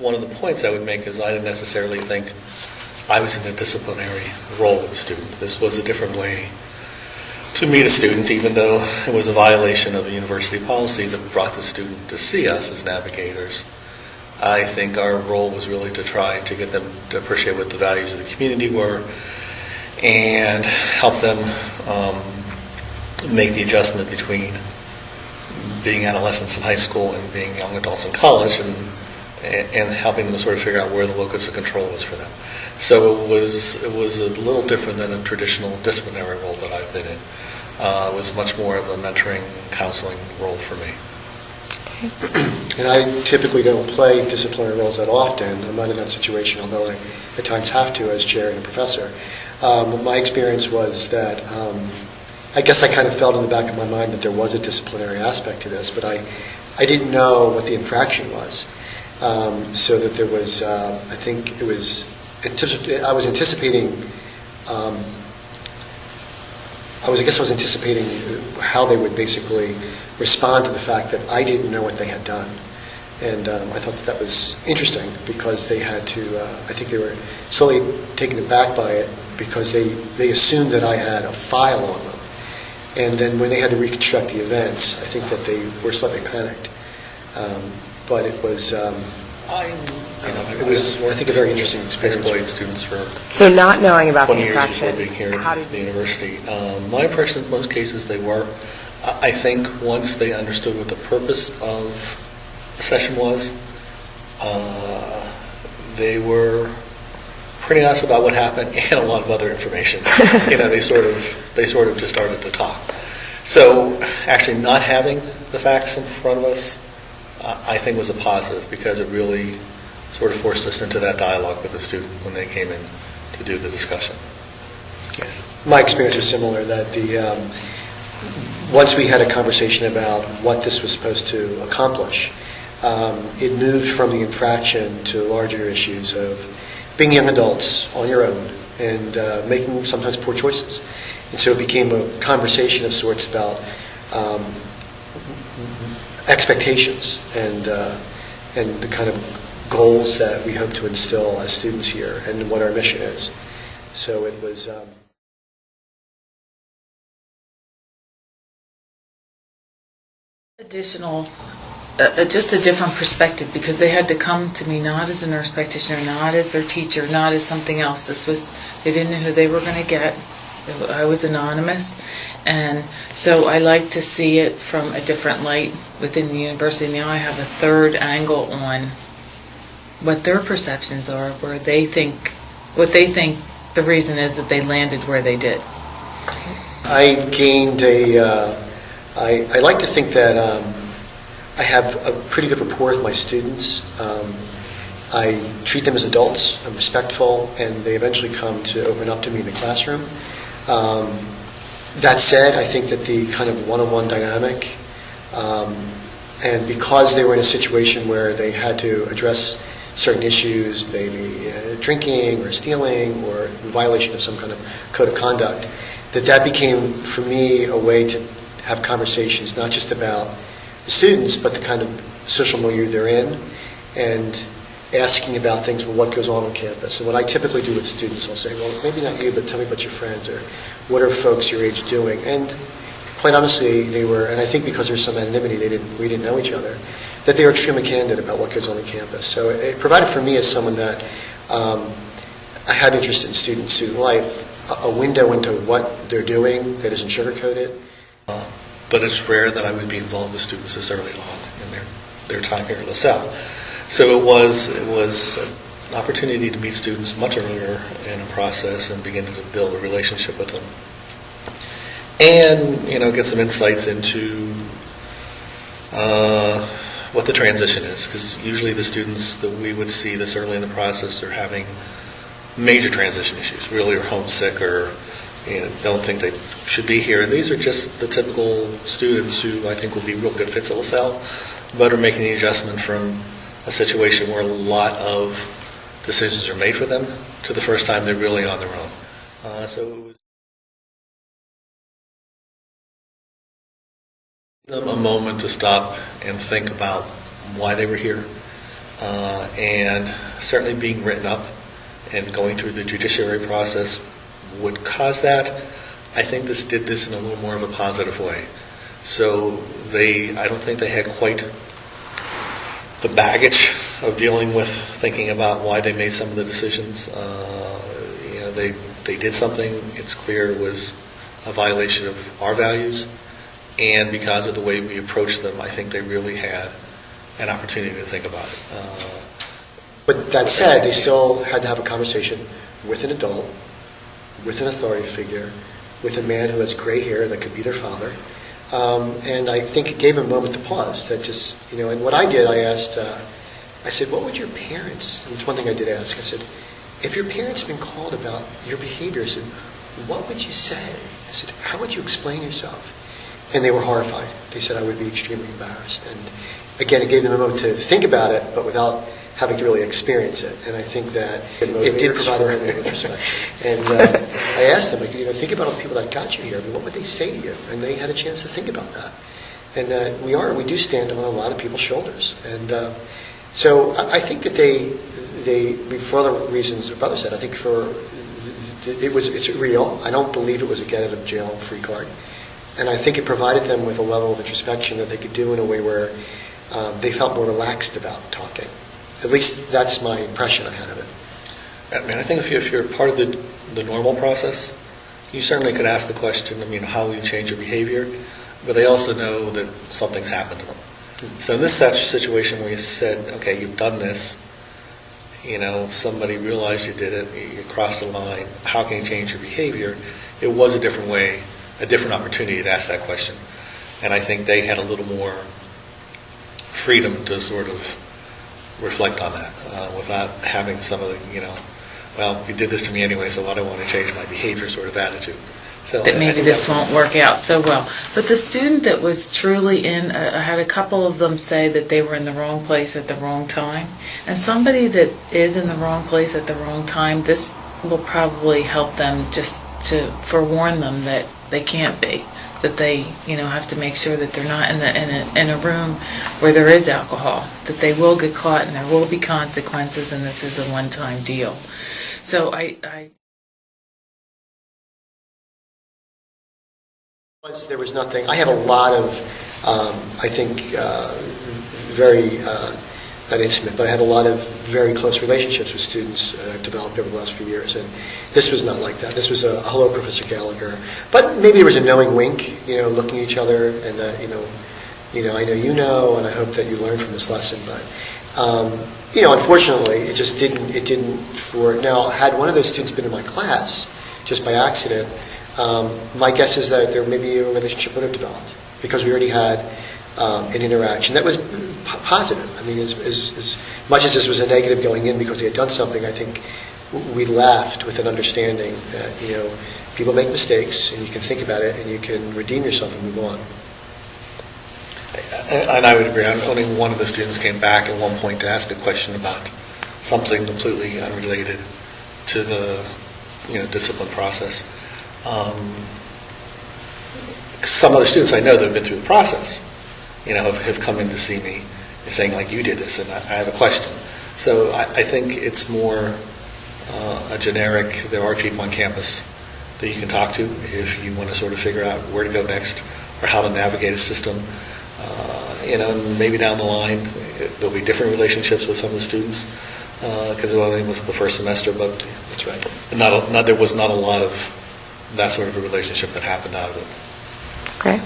one of the points I would make is I didn't necessarily think I was in a disciplinary role with a student. This was a different way to meet a student, even though it was a violation of a university policy that brought the student to see us as navigators. I think our role was really to try to get them to appreciate what the values of the community were and help them make the adjustment between being adolescents in high school and being young adults in college, and helping them sort of figure out where the locus of control was for them. So it was a little different than a traditional disciplinary role that I've been in. It was much more of a mentoring, counseling role for me. And I typically don't play disciplinary roles that often. I'm not in that situation, although I at times have to as chair and a professor. My experience was that I guess I kind of felt in the back of my mind that there was a disciplinary aspect to this, but I didn't know what the infraction was. So that there was, I think it was, I was anticipating, I guess I was anticipating how they would basically respond to the fact that I didn't know what they had done. And I thought that was interesting because they had to, I think they were slowly taken aback by it because they assumed that I had a file on them. And then when they had to reconstruct the events, I think that they were slightly panicked. But it was, I think, a very interesting experience. Exploit students for So not knowing about the 20 years infraction, before being here how at did the university. My impression is in most cases they were. I think once they understood what the purpose of the session was, they were pretty honest about what happened and a lot of other information. They sort of just started to talk. So actually not having the facts in front of us, I think was a positive because it really sort of forced us into that dialogue with the student when they came in to do the discussion. Yeah. My experience was similar, that once we had a conversation about what this was supposed to accomplish, it moved from the infraction to larger issues of being young adults on your own and making sometimes poor choices. And so it became a conversation of sorts about expectations and the kind of goals that we hope to instill as students here and what our mission is. So it was additional, just a different perspective, because they had to come to me not as a nurse practitioner, not as their teacher, not as something else. They didn't know who they were going to get. I was anonymous, and so I like to see it from a different light within the university. Now I have a third angle on what their perceptions are, what they think the reason is that they landed where they did. I gained I like to think that I have a pretty good rapport with my students. I treat them as adults, I'm respectful, and they eventually come to open up to me in the classroom. That said, I think that the kind of one-on-one dynamic, and because they were in a situation where they had to address certain issues, maybe drinking or stealing or violation of some kind of code of conduct, that became for me a way to have conversations not just about the students but the kind of social milieu they're in, and asking about things, well, what goes on campus. And what I typically do with students, I'll say, well, maybe not you, but tell me about your friends, or what are folks your age doing? And quite honestly, they were, and I think because there's some anonymity, we didn't know each other, that they were extremely candid about what goes on campus. So it provided for me, as someone that I have interest in student life, a window into what they're doing that isn't sugar-coated. But it's rare that I would be involved with students this early on in their time here at LaSalle. So it was an opportunity to meet students much earlier in a process and begin to build a relationship with them. And, get some insights into what the transition is, because usually the students that we would see this early in the process are having major transition issues, really are homesick or don't think they should be here. And these are just the typical students who I think will be real good fits at LaSalle, but are making the adjustment from a situation where a lot of decisions are made for them to the first time they're really on their own. So it was a moment to stop and think about why they were here, and certainly being written up and going through the judiciary process would cause that. I think this did this in a little more of a positive way. So I don't think they had quite the baggage of dealing with thinking about why they made some of the decisions. They did something, it's clear it was a violation of our values, and because of the way we approached them, I think they really had an opportunity to think about it. But that said, they still had to have a conversation with an adult, with an authority figure, with a man who has gray hair that could be their father. And I think it gave them a moment to pause. That just, and what I did, I asked, I said, what would your parents, and it's one thing I did ask, I said, if your parents had been called about your behaviors, what would you say? I said, how would you explain yourself? And they were horrified. They said I would be extremely embarrassed. And again, it gave them a moment to think about it, but without having to really experience it. And I think that it did provide a moment of introspection. And I asked them, think about all the people that got you here. I mean, what would they say to you? And they had a chance to think about that. And that we do stand on a lot of people's shoulders. And so I think that they, for other reasons, or brother said, I think it's real. I don't believe it was a get out of jail free card. And I think it provided them with a level of introspection that they could do in a way where they felt more relaxed about talking. At least that's my impression I had of it. I mean, I think if you're part of the normal process, you certainly could ask the question, how will you change your behavior? But they also know that something's happened to them. Mm-hmm. So in this situation where you said, okay, you've done this, somebody realized you did it, you crossed the line, how can you change your behavior? It was a different way, a different opportunity to ask that question. And I think they had a little more freedom to sort of reflect on that without having some of the, well, you did this to me anyway, so I don't want to change my behavior sort of attitude. So that maybe this won't work out so well. But the student that was truly I had a couple of them say that they were in the wrong place at the wrong time. And somebody that is in the wrong place at the wrong time, this will probably help them just to forewarn them that they can't be. That they, have to make sure that they're not in a room where there is alcohol, that they will get caught and there will be consequences, and this is a one-time deal. So There was nothing. I have a lot of, I think, very, not intimate, but I have a lot of very close relationships with students I've developed over the last few years, and this was not like that. This was a hello, Professor Gallagher. But maybe there was a knowing wink, looking at each other, and that, I know you know, and I hope that you learned from this lesson. But, unfortunately, it just didn't, now, had one of those students been in my class, just by accident, my guess is that there maybe a relationship would have developed, because we already had an interaction that was positive. I mean, as much as this was a negative going in because they had done something, I think we laughed with an understanding that, people make mistakes, and you can think about it, and you can redeem yourself and move on. And I would agree. Only one of the students came back at one point to ask a question about something completely unrelated to the discipline process. Some other students I know that have been through the process, have come in to see me saying, like, you did this, and I have a question. So I think it's more a generic, there are people on campus that you can talk to if you want to sort of figure out where to go next or how to navigate a system. And maybe down the line there'll be different relationships with some of the students because it only was the first semester, but that's right. There was not a lot of that sort of a relationship that happened out of it. Okay.